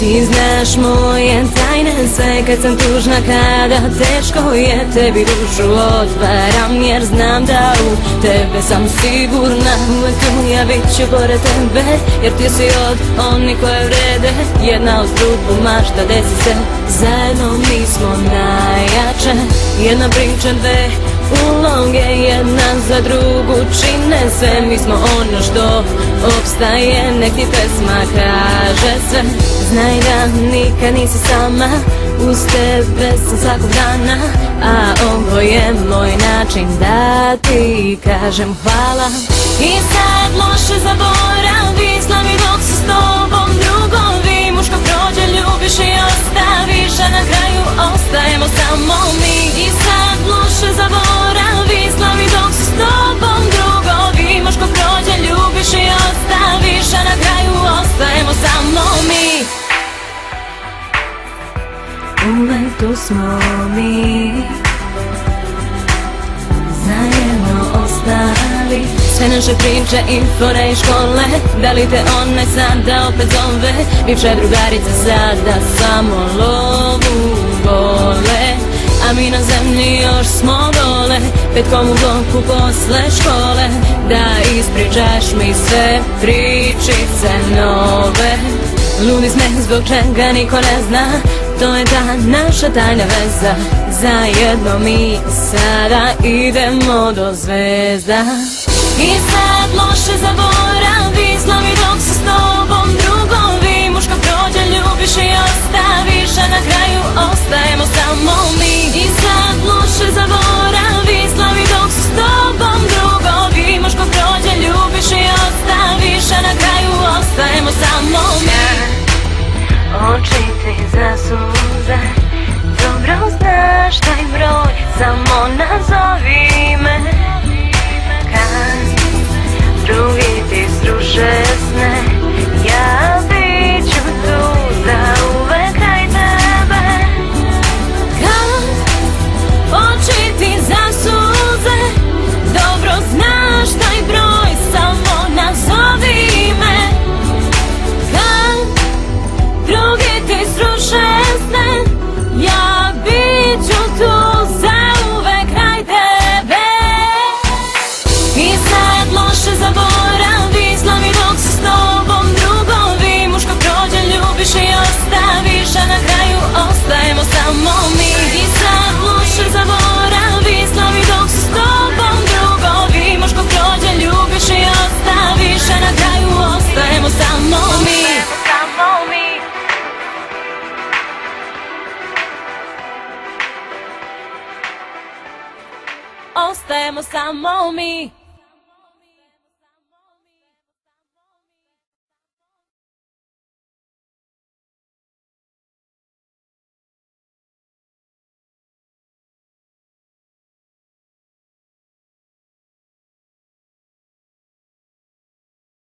Ti znaš moje tajne sve kad sam tužna, kada teško je, tebi dušu otvaram jer znam da u tebe sam sigurna. Uvek tu ja bit ću pored tebe jer ti si od onih koje vrede. Jedna uz drugu mašta desi se, zajedno mi smo najjače. Jedna priča, dve uloge, jedna za drugu čine sve. Mi smo ono što opstaje, nek ti pesma kaže sve. Znaj da nikad nisi sama, uz tebe sam svakog dana, a ovo je moj način da ti kažem hvala. I sad loše zaboravi, slavi dok su s tobom drugovi. Muško prođe, ljubiš i ostaviš, a na kraju ostajemo samo mi. I sad loše zaboravi, slavi dok su s tobom drugovi. Muško prođe, ljubiš i ostaviš, a na kraju ostajemo samo mi. Uvek tu smo mi, zajedno ostali. Sve naše priče i fore i škole, da li te one sada opet zove? Bivša drugarica sada samo lovu vole, a mi na zemlji još smo dole. Petkom u bloku posle škole, da ispričaš mi sve pričice nove. Ludi smeh zbog čega niko ne zna, to je ta naša tajna veza. Zajedno mi sada idemo do zvezda. I sad loše zaboravi, slavi dok su s tobom drugovi. Muško prođe, ljubiš i ostaviš, a na kraju ostajemo samo mi. I sad loše zaboravi, slavi dok su s tobom drugovi. Muško prođe, ljubiš i ostaviš, a na kraju ostajemo samo mi. Oči ti zasuze, dobro znaš taj broj, samo nazovi me. Kad drugi ti sruše sne, ja bit ću tu za uvek kraj tebe. Kad oči ti zasuze, dobro znaš taj broj, samo nazovi me. Kad drugi ti sruše sne, ja bit ću tu za uvek kraj tebe. I sad loše zaboravi, slavi dok su s tobom drugovi. Muško prođe, ljubiš i ostaviš, a na kraju ostajemo samo mi. I sad loše zaboravi, slavi dok su s tobom drugovi. Muško prođe, ljubiš i ostaviš, a na kraju ostajemo samo mi. Ostajemo samo mi.